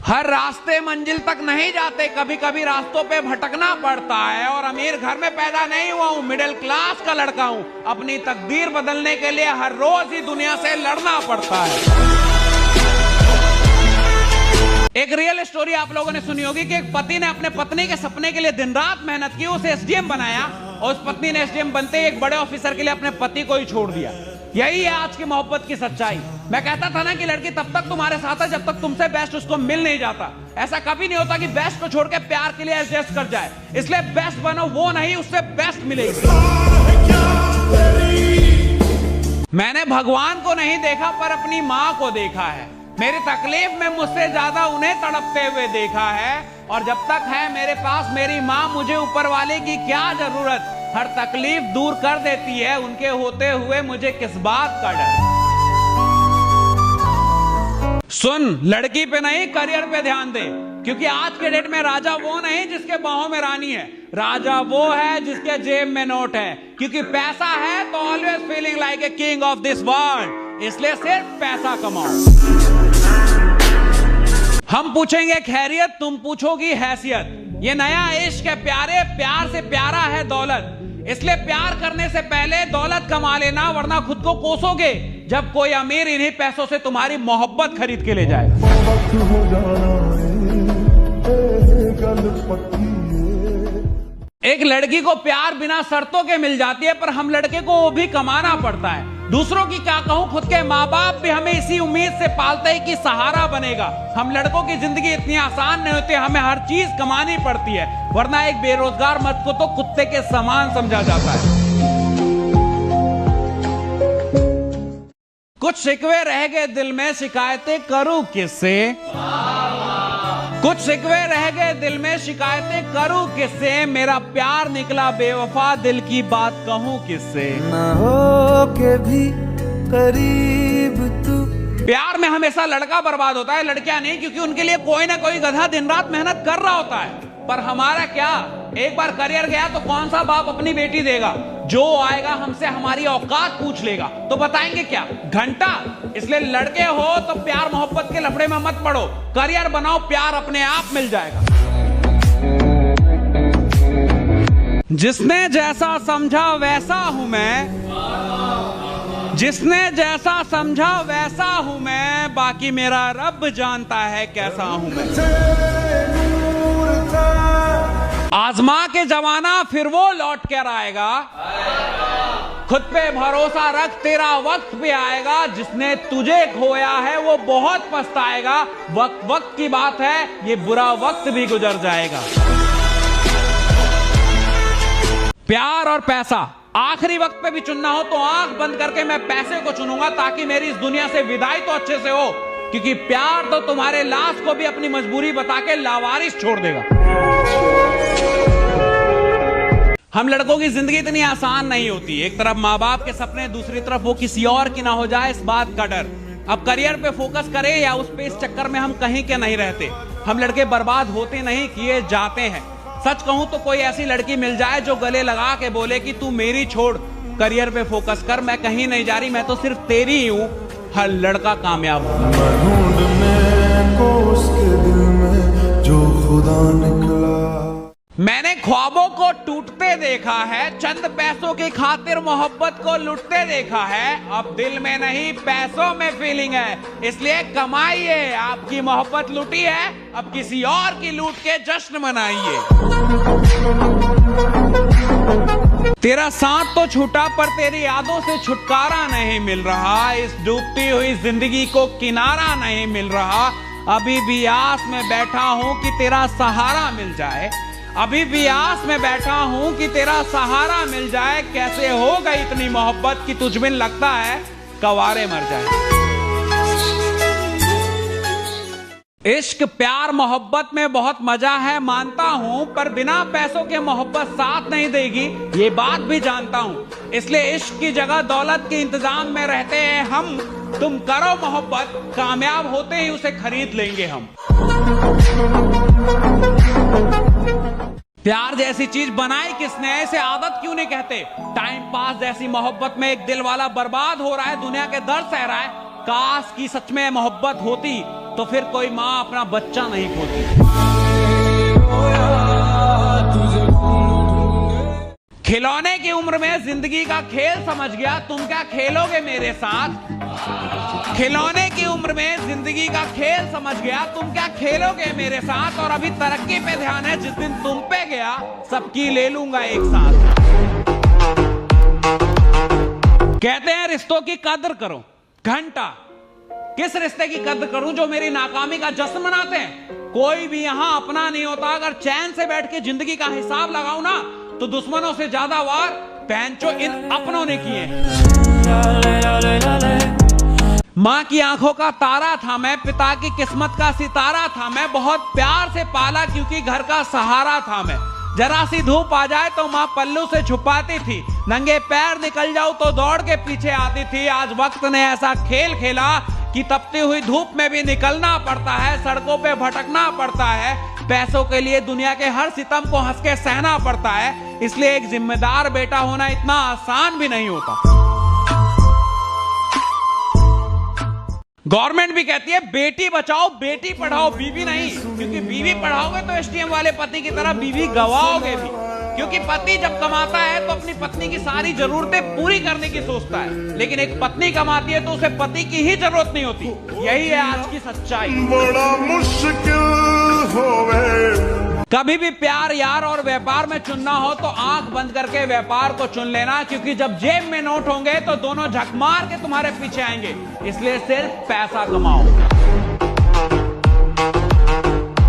हर रास्ते मंजिल तक नहीं जाते, कभी कभी रास्तों पे भटकना पड़ता है। और अमीर घर में पैदा नहीं हुआ हूं, मिडिल क्लास का लड़का हूं। अपनी तकदीर बदलने के लिए हर रोज ही दुनिया से लड़ना पड़ता है। एक रियल स्टोरी आप लोगों ने सुनी होगी कि एक पति ने अपने पत्नी के सपने के लिए दिन रात मेहनत की, उसे एसडीएम बनाया और उस पत्नी ने एसडीएम बनते ही एक बड़े ऑफिसर के लिए अपने पति को ही छोड़ दिया। यही है आज की मोहब्बत की सच्चाई। मैं कहता था ना कि लड़की तब तक तुम्हारे साथ है जब तक तुमसे बेस्ट उसको मिल नहीं जाता। ऐसा कभी नहीं होता कि बेस्ट को छोड़ के प्यार के लिए एडजस्ट कर जाए। इसलिए बेस्ट बनो, वो नहीं उससे बेस्ट मिलेगी। मैंने भगवान को नहीं देखा पर अपनी माँ को देखा है। मेरी तकलीफ में मुझसे ज्यादा उन्हें तड़पते हुए देखा है। और जब तक है मेरे पास मेरी माँ, मुझे ऊपर वाले की क्या जरूरत। हर तकलीफ दूर कर देती है, उनके होते हुए मुझे किस बात का डर। सुन, लड़की पे नहीं करियर पे ध्यान दे, क्योंकि आज के डेट में राजा वो नहीं जिसके बाहों में रानी है, राजा वो है जिसके जेब में नोट है। क्योंकि पैसा है तो always feeling like a king of this world. इसलिए सिर्फ पैसा कमाओ। हम पूछेंगे खैरियत, तुम पूछोगी हैसियत। ये नया इश्क है प्यारे, प्यार से प्यारा है दौलत। इसलिए प्यार करने से पहले दौलत कमा लेना, वरना खुद को कोसोगे जब कोई अमीर इन्हीं पैसों से तुम्हारी मोहब्बत खरीद के ले जाएगा। एक लड़की को प्यार बिना शर्तों के मिल जाती है, पर हम लड़के को वो भी कमाना पड़ता है। दूसरों की क्या कहूं, खुद के माँ बाप भी हमें इसी उम्मीद से पालते हैं कि सहारा बनेगा। हम लड़कों की जिंदगी इतनी आसान नहीं होती, हमें हर चीज कमानी पड़ती है, वरना एक बेरोजगार मर्द को तो कुत्ते के समान समझा जाता है। कुछ शिकवे रह गए दिल में, शिकायतें करूं किससे। कुछ शिकवे रह गए दिल में, शिकायतें करूं किससे। मेरा प्यार निकला बेवफा, दिल की बात कहूं किससे। ना हो के भी करीब तू। प्यार में हमेशा लड़का बर्बाद होता है, लड़कियां नहीं, क्योंकि उनके लिए कोई ना कोई गधा दिन रात मेहनत कर रहा होता है। पर हमारा क्या, एक बार करियर गया तो कौन सा बाप अपनी बेटी देगा। जो आएगा हमसे हमारी औकात पूछ लेगा तो बताएंगे क्या, घंटा। इसलिए लड़के हो तो प्यार मोहब्बत के लफड़े में मत पड़ो, करियर बनाओ, प्यार अपने आप मिल जाएगा। जिसने जैसा समझा वैसा हूं मैं, जिसने जैसा समझा वैसा हूं मैं, बाकी मेरा रब जानता है कैसा हूं मैं। आजमा के जमाना फिर वो लौट कर आएगा, खुद पे भरोसा रख, तेरा वक्त भी आएगा। जिसने तुझे खोया है वो बहुत पछताएगा। वक्त वक्त की बात है, ये बुरा वक्त भी गुजर जाएगा। प्यार और पैसा आखिरी वक्त पे भी चुनना हो तो आंख बंद करके मैं पैसे को चुनूंगा, ताकि मेरी इस दुनिया से विदाई तो अच्छे से हो। क्योंकि प्यार तो तुम्हारे लाश को भी अपनी मजबूरी बता के लावारिस छोड़ देगा। हम लड़कों की जिंदगी इतनी आसान नहीं होती। एक तरफ माँ बाप के सपने, दूसरी तरफ वो किसी और की ना हो जाए इस बात का डर। अब करियर पे फोकस करें या उस पे, इस चक्कर में हम कहीं के नहीं रहते। हम लड़के बर्बाद होते नहीं, किए जाते हैं। सच कहूं तो कोई ऐसी लड़की मिल जाए जो गले लगा के बोले कि तू मेरी छोड़, करियर पे फोकस कर, मैं कहीं नहीं जा रही, मैं तो सिर्फ तेरी ही हूं, हर लड़का कामयाब हो। मैंने ख्वाबों को टूटते देखा है, चंद पैसों की खातिर मोहब्बत को लुटते देखा है। अब दिल में नहीं पैसों में फीलिंग है, इसलिए कमाइए। आपकी मोहब्बत लुटी है, अब किसी और की लूट के जश्न मनाइए। तेरा साथ तो छूटा पर तेरी यादों से छुटकारा नहीं मिल रहा। इस डूबती हुई जिंदगी को किनारा नहीं मिल रहा। अभी भी आस में बैठा हूं कि तेरा सहारा मिल जाए। अभी भी आस में बैठा हूं कि तेरा सहारा मिल जाए। कैसे हो गई इतनी मोहब्बत कि तुझ में लगता है कवारे मर जाए। इश्क प्यार मोहब्बत में बहुत मजा है मानता हूं, पर बिना पैसों के मोहब्बत साथ नहीं देगी, ये बात भी जानता हूं। इसलिए इश्क की जगह दौलत के इंतजाम में रहते हैं हम। तुम करो मोहब्बत, कामयाब होते ही उसे खरीद लेंगे हम। प्यार जैसी चीज बनाई किसने, इसे आदत क्यों नहीं कहते। टाइम पास जैसी मोहब्बत में एक दिल वाला बर्बाद हो रहा है, दुनिया के दर्द सह रहा है। काश की सच में मोहब्बत होती तो फिर कोई माँ अपना बच्चा नहीं खोती। खिलौने की उम्र में जिंदगी का खेल समझ गया, तुम क्या खेलोगे मेरे साथ। खिलौने की उम्र में जिंदगी का खेल समझ गया, तुम क्या खेलोगे मेरे साथ। और अभी तरक्की पे ध्यान है, जिस दिन तुम पे गया सबकी ले लूंगा एक साथ। कहते हैं रिश्तों की कदर करो, घंटा किस रिश्ते की कदर करूं जो मेरी नाकामी का जश्न मनाते हैं। कोई भी यहां अपना नहीं होता। अगर चैन से बैठ के जिंदगी का हिसाब लगाऊं ना, तो दुश्मनों से ज्यादा वार पैंचो इन अपनों ने किए हैं। माँ की आंखों का तारा था मैं, पिता की किस्मत का सितारा था मैं। बहुत प्यार से पाला क्योंकि घर का सहारा था मैं। जरा सी धूप आ जाए तो माँ पल्लू से छुपाती थी, नंगे पैर निकल जाऊं तो दौड़ के पीछे आती थी। आज वक्त ने ऐसा खेल खेला कि तपती हुई धूप में भी निकलना पड़ता है, सड़कों पे भटकना पड़ता है। पैसों के लिए दुनिया के हर सितम को हंस के सहना पड़ता है। इसलिए एक जिम्मेदार बेटा होना इतना आसान भी नहीं होता। गवर्नमेंट भी कहती है बेटी बचाओ बेटी पढ़ाओ, बीवी नहीं। क्योंकि बीवी पढ़ाओगे तो एसटीएम वाले पति की तरह बीवी गवाओगे भी। क्योंकि पति जब कमाता है तो अपनी पत्नी की सारी जरूरतें पूरी करने की सोचता है, लेकिन एक पत्नी कमाती है तो उसे पति की ही जरूरत नहीं होती। यही है आज की सच्चाई। बड़ा मुश्किल होवे। कभी भी प्यार यार और व्यापार में चुनना हो तो आंख बंद करके व्यापार को चुन लेना, क्योंकि जब जेब में नोट होंगे तो दोनों झक मार के तुम्हारे पीछे आएंगे। इसलिए सिर्फ पैसा कमाओ।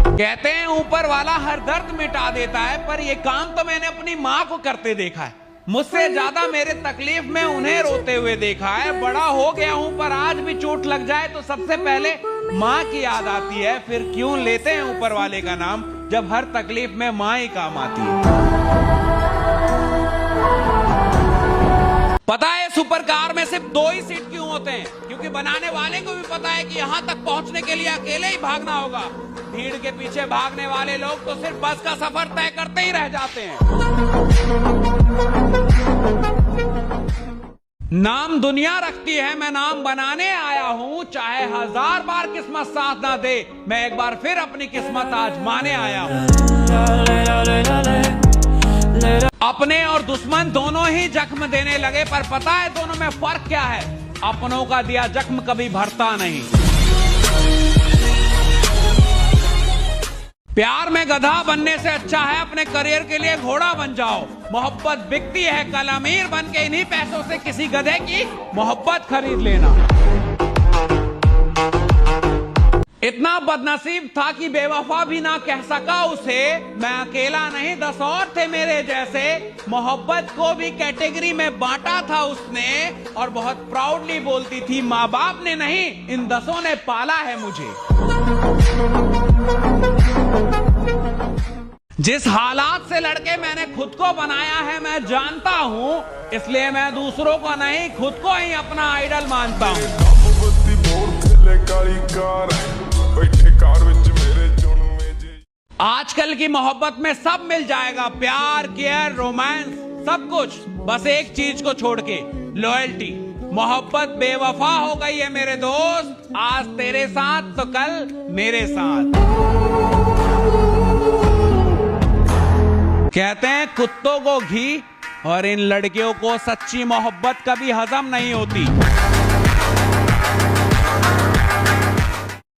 कहते हैं ऊपर वाला हर दर्द मिटा देता है, पर यह काम तो मैंने अपनी माँ को करते देखा है। मुझसे ज्यादा मेरे तकलीफ में उन्हें रोते हुए देखा है। बड़ा हो गया हूं पर आज भी चोट लग जाए तो सबसे पहले माँ की याद आती है। फिर क्यों लेते हैं ऊपर वाले का नाम, जब हर तकलीफ में माँ ही काम आती है। पता है सुपर कार में सिर्फ 2 ही सीट क्यों होते हैं? क्योंकि बनाने वाले को भी पता है कि यहां तक पहुंचने के लिए अकेले ही भागना होगा। भीड़ के पीछे भागने वाले लोग तो सिर्फ बस का सफर तय करते ही रह जाते हैं। नाम दुनिया रखती है, मैं नाम बनाने आया हूं। चाहे 1000 बार किस्मत साथ ना दे, मैं एक बार फिर अपनी किस्मत आजमाने आया हूं। अपने और दुश्मन दोनों ही जख्म देने लगे, पर पता है दोनों में फर्क क्या है? अपनों का दिया जख्म कभी भरता नहीं। प्यार में गधा बनने से अच्छा है अपने करियर के लिए घोड़ा बन जाओ। मोहब्बत बिकती है, कल अमीर बन के इन्हीं पैसों से किसी गधे की मोहब्बत खरीद लेना। इतना बदनसीब था कि बेवफा भी ना कह सका उसे। मैं अकेला नहीं 10 और थे मेरे जैसे। मोहब्बत को भी कैटेगरी में बांटा था उसने, और बहुत प्राउडली बोलती थी माँ बाप ने नहीं, इन 10 ने पाला है मुझे। जिस हालात से लड़के मैंने खुद को बनाया है मैं जानता हूं, इसलिए मैं दूसरों को नहीं खुद को ही अपना आइडल मानता हूं। आजकल की मोहब्बत में सब मिल जाएगा, प्यार केयर रोमांस सब कुछ, बस एक चीज को छोड़ के, लॉयल्टी। मोहब्बत बेवफा हो गई है मेरे दोस्त, आज तेरे साथ तो कल मेरे साथ। कहते हैं कुत्तों को घी और इन लड़कियों को सच्ची मोहब्बत कभी हजम नहीं होती।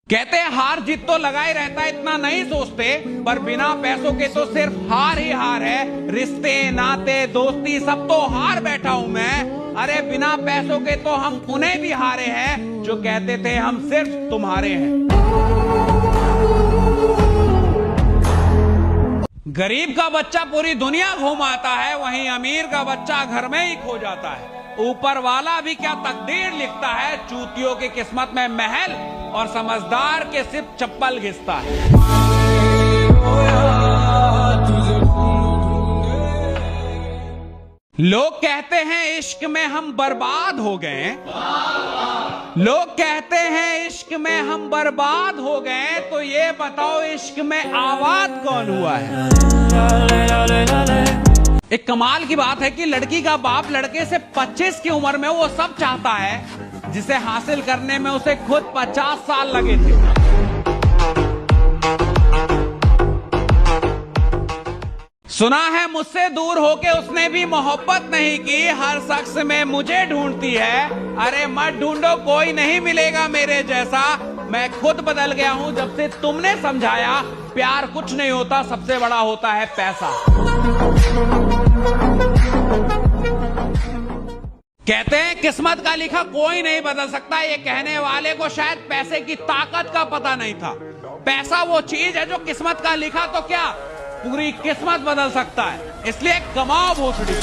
कहते हैं हार जीत तो लगा ही रहता है, इतना नहीं सोचते, पर बिना पैसों के तो सिर्फ हार ही हार है। रिश्ते नाते दोस्ती सब तो हार बैठा हूं मैं। अरे बिना पैसों के तो हम उन्हें भी हारे हैं जो कहते थे हम सिर्फ तुम्हारे हैं। गरीब का बच्चा पूरी दुनिया घूमाता है, वहीं अमीर का बच्चा घर में ही खो जाता है। ऊपर वाला भी क्या तकदीर लिखता है, चूतियों की किस्मत में महल और समझदार के सिर्फ चप्पल घिसता है। लोग कहते हैं इश्क में हम बर्बाद हो गए, लोग कहते हैं इश्क में हम बर्बाद हो गए, तो ये बताओ इश्क में आबाद कौन हुआ है? एक कमाल की बात है कि लड़की का बाप लड़के से 25 की उम्र में वो सब चाहता है जिसे हासिल करने में उसे खुद 50 साल लगे थे। सुना है मुझसे दूर होके उसने भी मोहब्बत नहीं की, हर शख्स में मुझे ढूंढती है। अरे मत ढूंढो, कोई नहीं मिलेगा मेरे जैसा। मैं खुद बदल गया हूं जब से तुमने समझाया, प्यार कुछ नहीं होता, सबसे बड़ा होता है पैसा। कहते हैं किस्मत का लिखा कोई नहीं बदल सकता, ये कहने वाले को शायद पैसे की ताकत का पता नहीं था। पैसा वो चीज है जो किस्मत का लिखा तो क्या पूरी किस्मत बदल सकता है। इसलिए कमाओ भोसड़ी।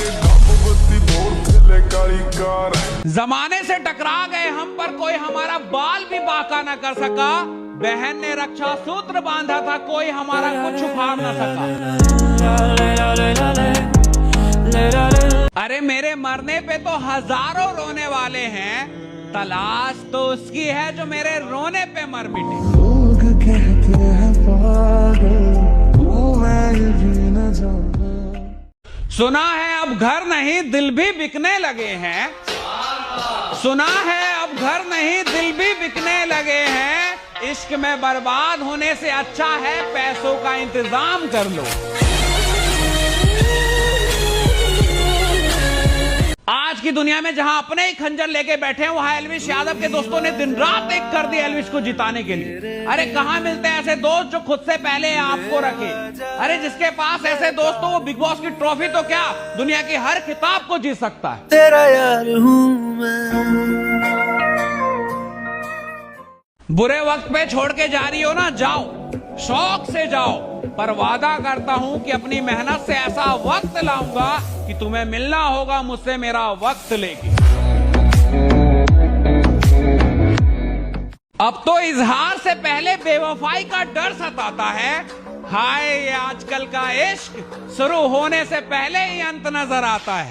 जमाने से टकरा गए हम, पर कोई हमारा बाल भी बांका न कर सका। बहन ने रक्षा सूत्र बांधा था, कोई हमारा कुछ उखाड़ न सका। अरे मेरे मरने पे तो हजारों रोने वाले हैं, तलाश तो उसकी है जो मेरे रोने पे मर मिटे। लोग कहते हैं पागल, तू मैं भी न जाना। सुना है अब घर नहीं दिल भी बिकने लगे हैं। सुना है अब घर नहीं दिल भी बिकने लगे हैं। इश्क में बर्बाद होने से अच्छा है पैसों का इंतजाम कर लो। आज की दुनिया में जहां अपने ही खंजर लेके बैठे हैं, वहां एल्विश यादव के दोस्तों ने दिन रात एक कर दी एल्विश को जिताने के लिए। अरे कहां मिलते हैं ऐसे दोस्त जो खुद से पहले आपको रखे। अरे जिसके पास ऐसे दोस्त हो वो बिग बॉस की ट्रॉफी तो क्या दुनिया की हर खिताब को जीत सकता है। तेरा यार हूं मैं। बुरे वक्त पे छोड़ के जा रही हो ना, जाओ, शौक से जाओ, पर वादा करता हूं कि अपनी मेहनत से ऐसा वक्त लाऊंगा कि तुम्हें मिलना होगा मुझसे मेरा वक्त लेके। अब तो इजहार से पहले बेवफाई का डर सताता है। हाय ये आजकल का इश्क, शुरू होने से पहले ही अंत नजर आता है।